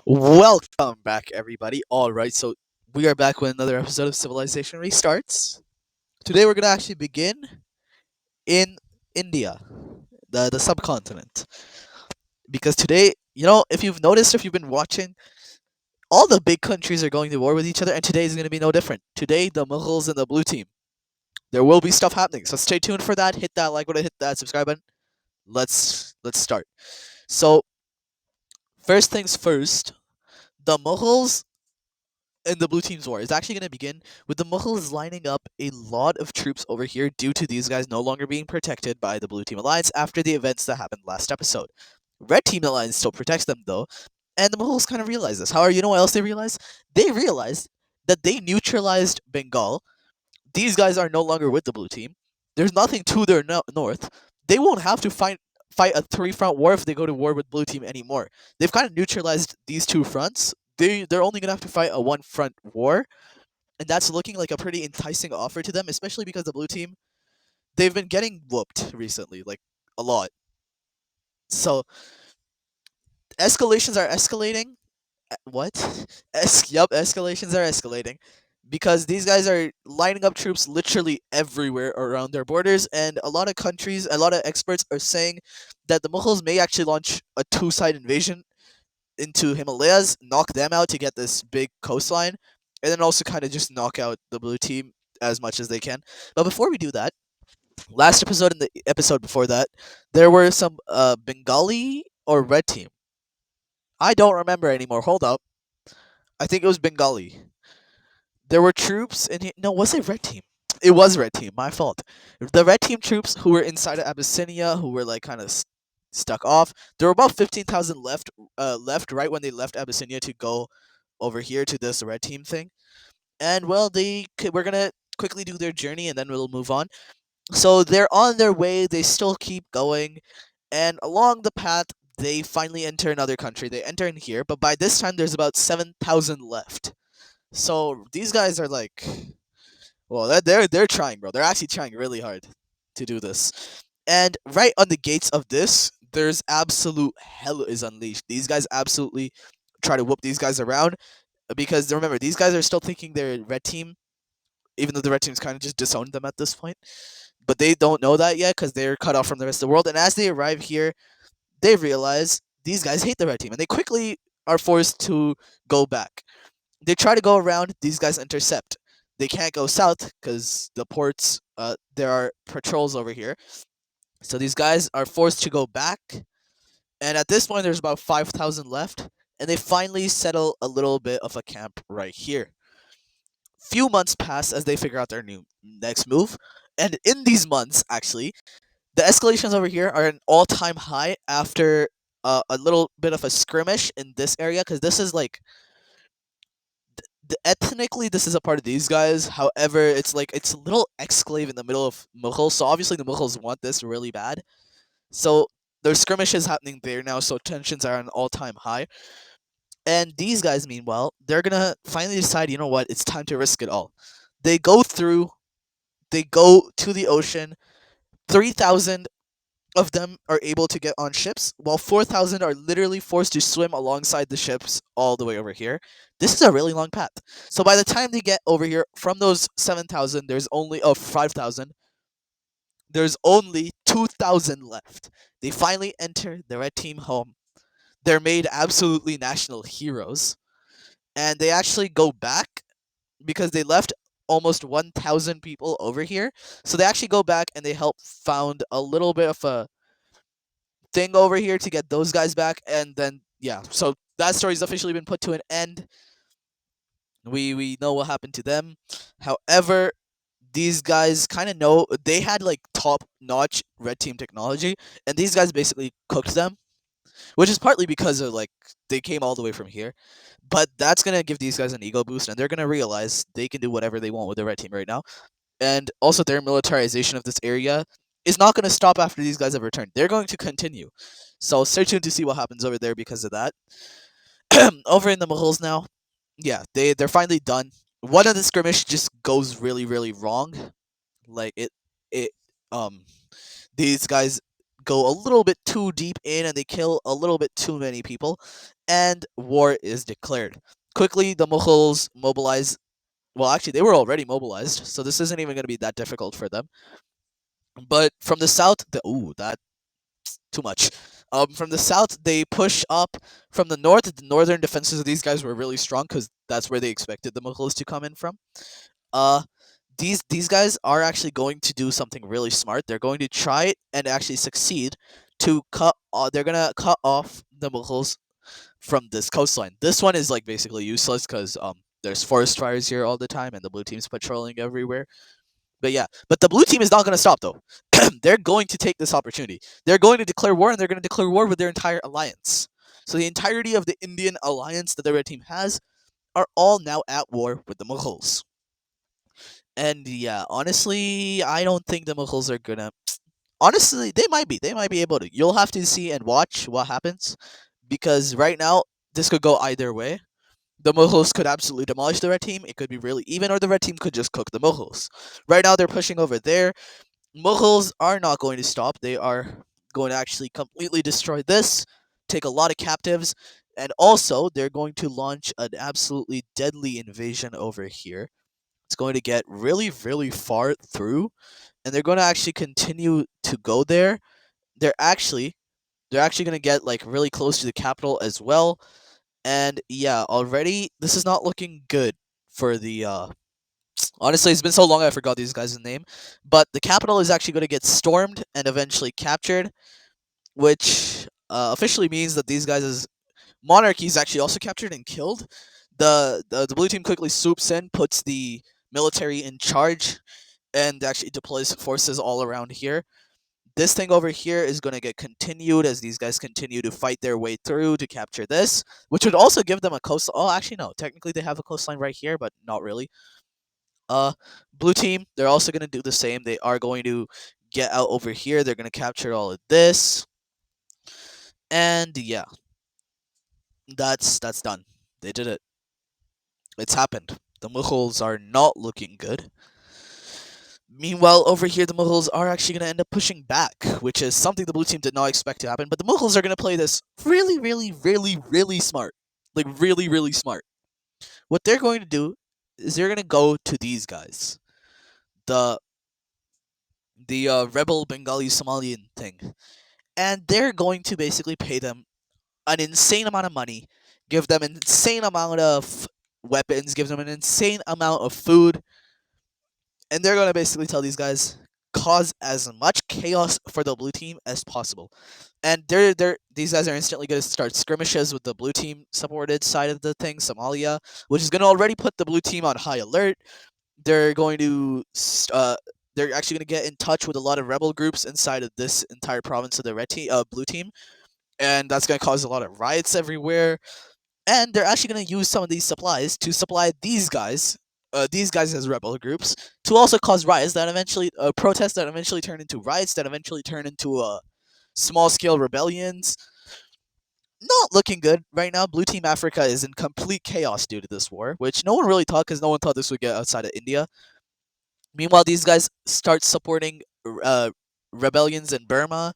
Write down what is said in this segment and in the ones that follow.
Welcome back, everybody. All right, so we are back with another episode of Civilization Restarts. Today, we're gonna actually begin in India, the subcontinent, because today, if you've noticed, if you've been watching, all the big countries are going to war with each other, and today is gonna be no different. Today, the Mughals and the blue team. There will be stuff happening, so stay tuned for that. Hit that like button, hit that subscribe button. Let's start. So first things first, the Mughals and the blue team's war is actually going to begin with the Mughals lining up a lot of troops over here due to these guys no longer being protected by the blue team alliance after the events that happened last episode. Red team alliance still protects them though, and the Mughals kind of realize this. However, you know what else they realized? They realized that they neutralized Bengal. These guys are no longer with the blue team. There's nothing to their north. They won't have to fight a three-front war if they go to war with blue team anymore. They've kind of neutralized these two fronts. They're only gonna have to fight a one front war, and that's looking like a pretty enticing offer to them, especially because the blue team, they've been getting whooped recently, like a lot. So escalations are escalating. What? Escalations are escalating because these guys are lining up troops literally everywhere around their borders, and a lot of countries, a lot of experts are saying that the Mughals may actually launch a two-side invasion into Himalayas, knock them out to get this big coastline, and then also kind of just knock out the blue team as much as they can. But before we do that, last episode and the episode before that, there were some Bengali or red team. I don't remember anymore. Hold up. I think it was Bengali. There were troops in here. No, was it red team? It was red team. My fault. The red team troops who were inside of Abyssinia, who were like kind of stuck off. There were about 15,000 left. Left right when they left Abyssinia to go over here to this red team thing. And well, we're gonna quickly do their journey and then we'll move on. So they're on their way. They still keep going, and along the path, they finally enter another country. They enter in here, but by this time, there's about 7,000 left. So these guys are like, well, they're trying, bro. They're actually trying really hard to do this. And right on the gates of this, there's absolute hell is unleashed. These guys absolutely try to whoop these guys around because remember, these guys are still thinking they're red team, even though the red team's kind of just disowned them at this point. But they don't know that yet because they're cut off from the rest of the world. And as they arrive here, they realize these guys hate the red team, and they quickly are forced to go back. They try to go around. These guys intercept. They can't go south because the ports. There are patrols over here, so these guys are forced to go back. And at this point, there's about 5,000 left, and they finally settle a little bit of a camp right here. Few months pass as they figure out their new next move, and in these months, actually, the escalations over here are an all-time high after a little bit of a skirmish in this area because this is like ethnically this is a part of these guys. However, it's like it's a little exclave in the middle of Mughal, so obviously the Mughals want this really bad. So there's skirmishes happening there now, so tensions are at an all-time high. And these guys, meanwhile, they're gonna finally decide, you know what, it's time to risk it all. They go through, they go to the ocean. 3,000 of them are able to get on ships, while 4,000 are literally forced to swim alongside the ships all the way over here. This is a really long path. So by the time they get over here, from those 7,000, there's only 5,000. There's only 2,000 left. They finally enter the red team home. They're made absolutely national heroes, and they actually go back because they left almost 1,000 people over here. So they actually go back and they help found a little bit of a thing over here to get those guys back, and then yeah, so that story's officially been put to an end. We know what happened to them. However, these guys kind of know they had like top notch red team technology, and these guys basically cooked them, which is partly because of like they came all the way from here. But that's gonna give these guys an ego boost, and they're gonna realize they can do whatever they want with the red team right now. And also their militarization of this area is not going to stop after these guys have returned. They're going to continue. So stay tuned to see what happens over there because of that. Over in the Mughals now, yeah, they're finally done. One of the skirmish just goes really really wrong. Like it um these guys go a little bit too deep in and they kill a little bit too many people, and war is declared. Quickly, the Mughals mobilize. Well, actually, they were already mobilized, so this isn't even going to be that difficult for them. But from the south, that too much. From the south, they push up. From the north, the northern defenses of these guys were really strong because that's where they expected the Mughals to come in from. Uh, these guys are actually going to do something really smart. They're going to try it and actually succeed to cut. They're gonna cut off the Mughals from this coastline. This one is like basically useless because there's forest fires here all the time and the blue team's patrolling everywhere. But yeah, but the blue team is not going to stop though. They're going to take this opportunity. They're going to declare war, and they're going to declare war with their entire alliance. So the entirety of the Indian alliance that the red team has are all now at war with the Mughals. And yeah, honestly, I don't think the Mughals are gonna. Honestly, they might be. They might be able to. You'll have to see and watch what happens, because right now this could go either way. The Mughals could absolutely demolish the red team. It could be really even, or the red team could just cook the Mughals. Right now they're pushing over there. Mughals are not going to stop. They are going to actually completely destroy this, take a lot of captives, and also they're going to launch an absolutely deadly invasion over here. It's going to get really, really far through, and they're going to actually continue to go there. They're actually they're actually going to get like really close to the capital as well. And yeah, already this is not looking good for the honestly, it's been so long I forgot these guys' name. But the capital is actually going to get stormed and eventually captured, which officially means that these guys' monarchy is actually also captured and killed. The blue team quickly swoops in, puts the military in charge, and actually deploys forces all around here. This thing over here is going to get continued as these guys continue to fight their way through to capture this, which would also give them a coast. Oh, actually, no. Technically, they have a coastline right here, but not really. Uh, blue team, they're also going to do the same. They are going to get out over here. They're going to capture all of this, and yeah, that's done. They did it. It's happened. The Mughals are not looking good. Meanwhile, over here, the Mughals are actually going to end up pushing back, which is something the blue team did not expect to happen. But the Mughals are going to play this really, really, really, really smart. Like, really, really smart. What they're going to do is they're going to go to these guys. The rebel Bengali Somalian thing. And they're going to basically pay them an insane amount of money, give them an insane amount of weapons, give them an insane amount of food, and they're gonna basically tell these guys cause as much chaos for the blue team as possible. And these guys are instantly gonna start skirmishes with the blue team supported side of the thing, Somalia, which is gonna already put the blue team on high alert. They're going to they're actually going to get in touch with a lot of rebel groups inside of this entire province of the blue team, and that's going to cause a lot of riots everywhere. And they're actually going to use some of these supplies to supply these guys as rebel groups, to also cause riots that eventually, protests that eventually turn into riots that eventually turn into small scale rebellions. Not looking good right now. Blue Team Africa is in complete chaos due to this war, which no one really thought, because no one thought this would get outside of India. Meanwhile, these guys start supporting uh, rebellions in Burma.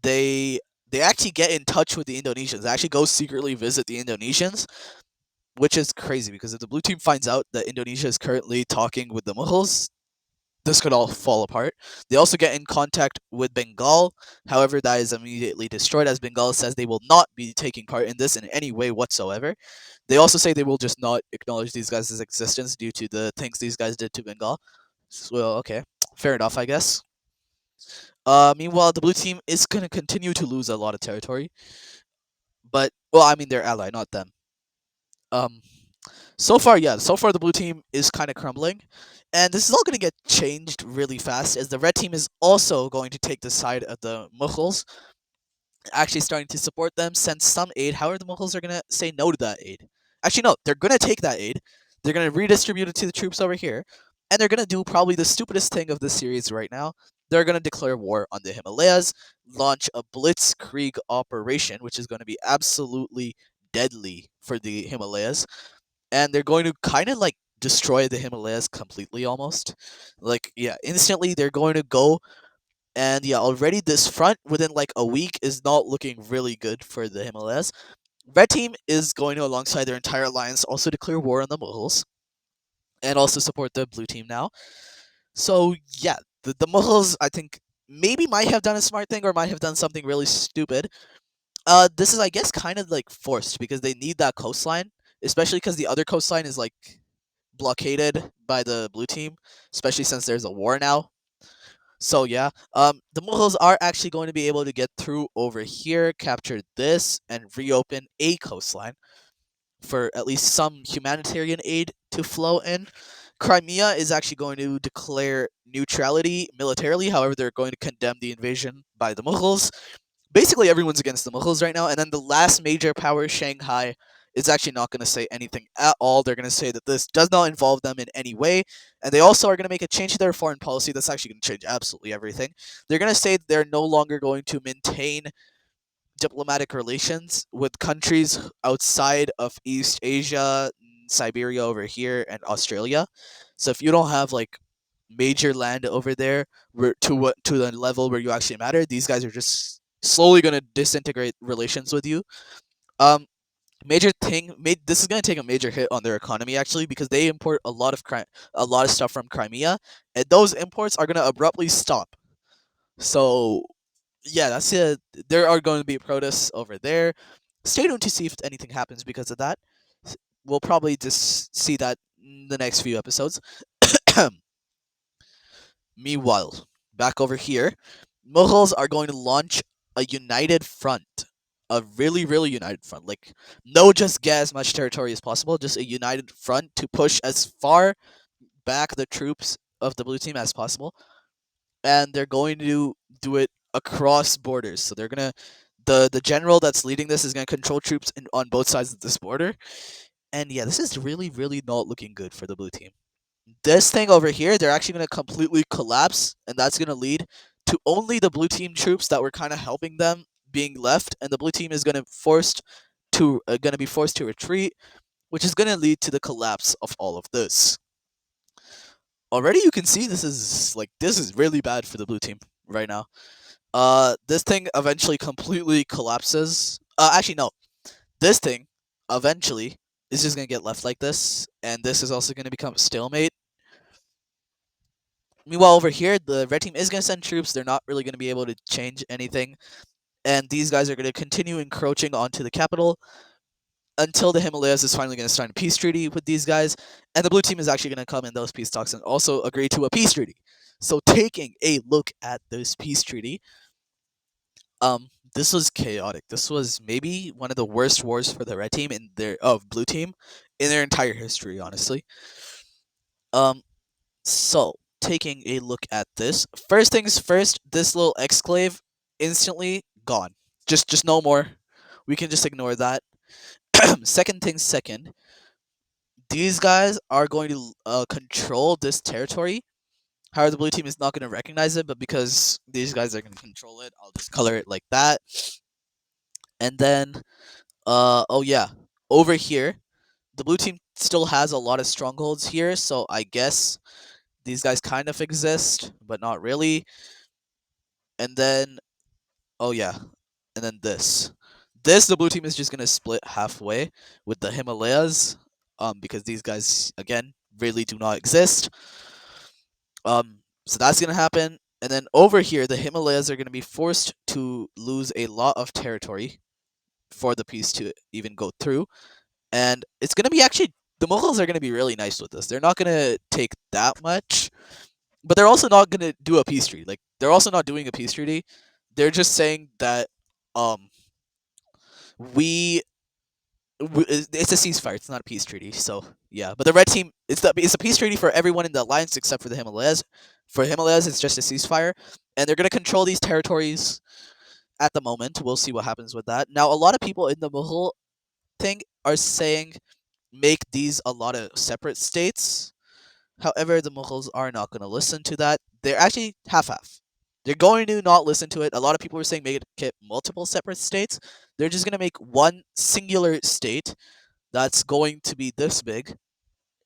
They they actually get in touch with the Indonesians. They actually go secretly visit the Indonesians, which is crazy because if the blue team finds out that Indonesia is currently talking with the Mughals, this could all fall apart. They also get in contact with Bengal. However, that is immediately destroyed as Bengal says they will not be taking part in this in any way whatsoever. They also say they will just not acknowledge these guys' existence due to the things these guys did to Bengal. Well, okay, fair enough, I guess. Meanwhile, the blue team is gonna continue to lose a lot of territory, but well, I mean their ally, not them. Um, so far, yeah, so far the blue team is kind of crumbling, and this is all gonna get changed really fast as the red team is also going to take the side of the Mughals, actually starting to support them, send some aid. However, the Mughals are gonna say no to that aid. Actually, no, they're gonna take that aid. They're gonna redistribute it to the troops over here, and they're gonna do probably the stupidest thing of this series right now. They're gonna declare war on the Himalayas, launch a blitzkrieg operation, which is gonna be absolutely deadly for the Himalayas, and they're going to kind of like destroy the Himalayas completely almost. Like, yeah, instantly they're going to go And yeah, already this front within like a week is not looking really good for the Himalayas. Red team is going to, alongside their entire alliance, also declare war on the Mughals and also support the blue team now. So yeah, the Mughals, I think, maybe might have done a smart thing or might have done something really stupid. This is, I guess, kind of like forced because they need that coastline, especially because the other coastline is like blockaded by the blue team, especially since there's a war now. So yeah, the Mughals are actually going to be able to get through over here, capture this, and reopen a coastline for at least some humanitarian aid to flow in. Crimea is actually going to declare neutrality militarily. However, they're going to condemn the invasion by the Mughals. Basically, everyone's against the Mughals right now. And then the last major power, Shanghai, is actually not going to say anything at all. They're going to say that this does not involve them in any way. And they also are going to make a change to their foreign policy that's actually going to change absolutely everything. They're going to say that they're no longer going to maintain diplomatic relations with countries outside of East Asia, Siberia over here, and Australia. So if you don't have like major land over there where to what to the level where you actually matter, these guys are just slowly gonna disintegrate relations with you. Um, major thing, this is gonna take a major hit on their economy actually because they import a lot of stuff from Crimea, and those imports are gonna abruptly stop. So yeah, that's it. There are going to be protests over there. Stay tuned to see if anything happens because of that. We'll probably just see that in the next few episodes. Meanwhile, back over here, Mughals are going to launch a united front. A really, really united front. Like, no just get as much territory as possible, just a united front to push as far back the troops of the blue team as possible. And they're going to do it across borders. So they're gonna the general that's leading this is gonna control troops on both sides of this border. And yeah, this is really, really not looking good for the blue team. This thing over here, they're actually gonna completely collapse, and that's gonna lead to only the blue team troops that were kind of helping them being left, and the blue team is gonna be forced to retreat, which is gonna lead to the collapse of all of this. Already, you can see this is really bad for the blue team right now. This thing eventually completely collapses. Actually, no. This thing eventually is just gonna get left like this, and this is also gonna become a stalemate. Meanwhile, over here, the red team is gonna send troops. They're not really gonna be able to change anything, and these guys are gonna continue encroaching onto the capital until the Himalayas is finally gonna sign a peace treaty with these guys, and the blue team is actually gonna come in those peace talks and also agree to a peace treaty. So, taking a look at this peace treaty, this was chaotic. This was maybe one of the worst wars for the red team in their of blue team in their entire history, honestly. Um, so taking a look at this, first things first, this little exclave instantly gone. Just no more. We can just ignore that. Second thing second, these guys are going to control this territory. However, the blue team is not going to recognize it, but because these guys are going to control it, I'll just color it like that. And then oh yeah, over here, the blue team still has a lot of strongholds here, so I guess these guys kind of exist, but not really. And then, oh yeah, and then this the blue team is just gonna split halfway with the Himalayas, because these guys again really do not exist. So that's gonna happen. And then over here, the Himalayas are gonna be forced to lose a lot of territory for the peace to even go through. And it's gonna be actually the Mughals are gonna be really nice with this. They're not gonna take that much, but they're also not gonna do a peace treaty. Like they're also not doing a peace treaty. They're just saying that um we, it's a ceasefire. It's not a peace treaty. So yeah, but the red team it's a peace treaty for everyone in the alliance except for the Himalayas. For Himalayas, it's just a ceasefire, and they're gonna control these territories at the moment. We'll see what happens with that. Now, a lot of people in the Mughal thing are saying make these a lot of separate states. However, the Mughals are not going to listen to that. They're actually half-half. They're going to not listen to it. A lot of people are saying make it multiple separate states. They're just going to make one singular state that's going to be this big,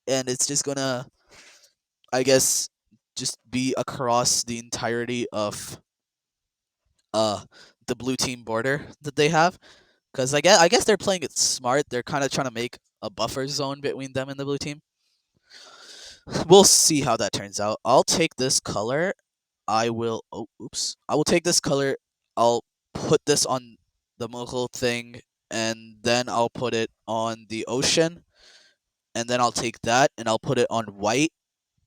and it's just going to, I guess, just be across the entirety of. uh the blue team border that they have, because I guess they're playing it smart. They're kind of trying to make a buffer zone between them and the blue team. We'll see how that turns out. I'll take this color. I will. Oh, oops. I will take this color. I'll put this on the Mughal thing, and then I'll put it on the ocean, and then I'll take that and I'll put it on white,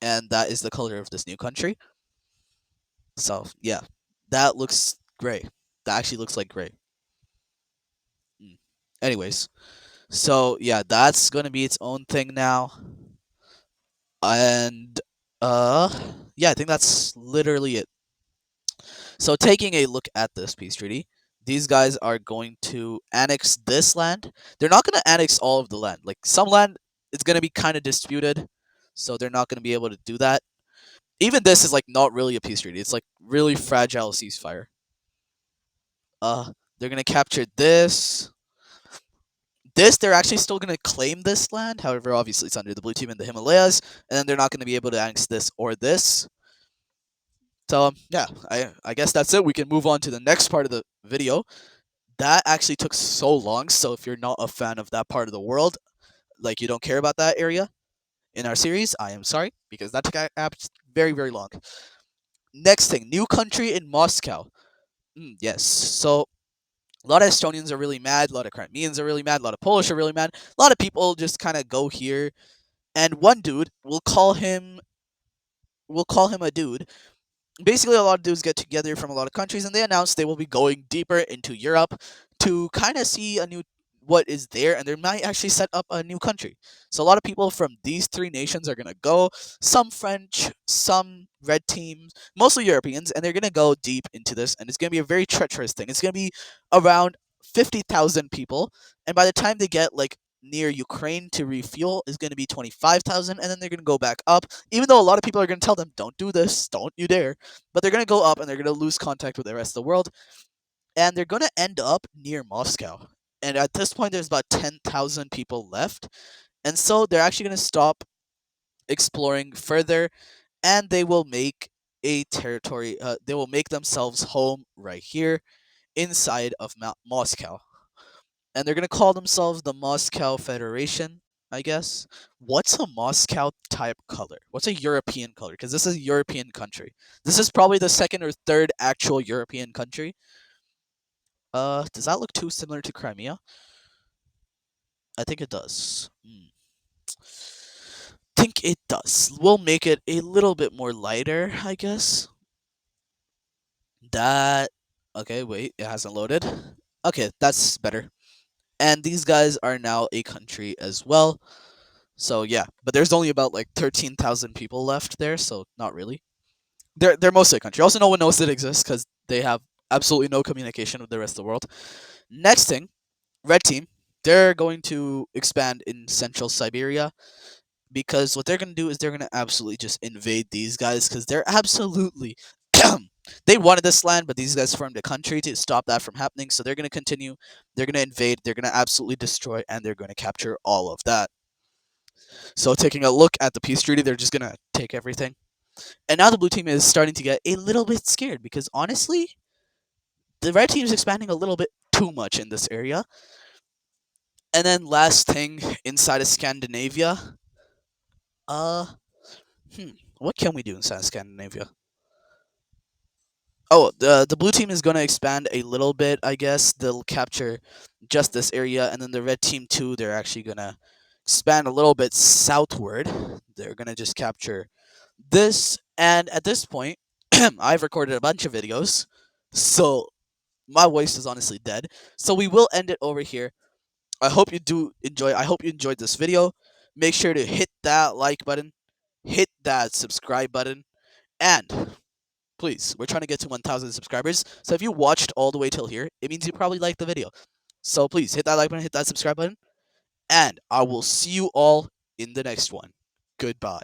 and that is the color of this new country. So yeah, that looks gray. That actually looks like gray. Mm. Anyways, so yeah, that's gonna be its own thing now, and uh, yeah, I think that's literally it. So taking a look at this peace treaty, these guys are going to annex this land. They're not going to annex all of the land. Like some land is going to be kind of disputed, so they're not going to be able to do that. Even this is like not really a peace treaty. It's like really fragile ceasefire. They're going to capture this. This they're actually still going to claim this land. However, obviously it's under the blue team in the Himalayas, and then they're not going to be able to annex this or this. So yeah, I guess that's it. We can move on to the next part of the video. That actually took so long. So if you're not a fan of that part of the world, like you don't care about that area in our series, I am sorry because that took very very long. Next thing, new country in Moscow. Yes, so a lot of Estonians are really mad. A lot of Crimeans are really mad. A lot of Polish are really mad. A lot of people just kind of go here, and one dude, we'll call him a dude. Basically, a lot of dudes get together from a lot of countries and they announce they will be going deeper into Europe to kind of see a new what is there, and they might actually set up a new country. So a lot of people from these three nations are gonna go, some French, some red teams, mostly Europeans, and they're gonna go deep into this, and it's gonna be a very treacherous thing. It's gonna be around 50,000 people, and by the time they get like near Ukraine to refuel is going to be 25,000, and then they're going to go back up, even though a lot of people are going to tell them don't do this, don't you dare, but they're going to go up and they're going to lose contact with the rest of the world, and they're going to end up near Moscow. And at this point, there's about 10,000 people left, and so they're actually going to stop exploring further, and they will make a territory. They will make themselves home right here inside of Moscow, and they're going to call themselves the Moscow Federation, I guess. What's a Moscow type color? What's a European color? Because this is a European country. This is probably the second or third actual European country. Does that look too similar to Crimea? I think it does. Think it does. We'll make it a little bit more lighter, I guess. That. Okay, wait, it hasn't loaded. Okay, that's better. And these guys are now a country as well. So yeah, but there's only about like 13,000 people left there, so not really. They're mostly a country. Also, no one knows it exists because they have absolutely no communication with the rest of the world. Next thing, red team. They're going to expand in central Siberia because what they're going to do is they're going to absolutely just invade these guys because they're absolutely they wanted this land, but these guys formed a country to stop that from happening. So they're going to continue. They're going to invade. They're going to absolutely destroy, and they're going to capture all of that. So taking a look at the peace treaty, they're just gonna take everything. And now the blue team is starting to get a little bit scared because honestly, the red team is expanding a little bit too much in this area. And then last thing, inside of Scandinavia, uh, what can we do inside of Scandinavia? Oh, the blue team is gonna expand a little bit. I guess they'll capture just this area, and then the red team too. They're actually gonna expand a little bit southward. They're gonna just capture this, and at this point, I've recorded a bunch of videos, so my voice is honestly dead. So we will end it over here. I hope you do enjoy. I hope you enjoyed this video. Make sure to hit that like button, hit that subscribe button, and please, we're trying to get to 1,000 subscribers. So if you watched all the way till here, it means you probably liked the video. So please hit that like button, hit that subscribe button, and I will see you all in the next one. Goodbye.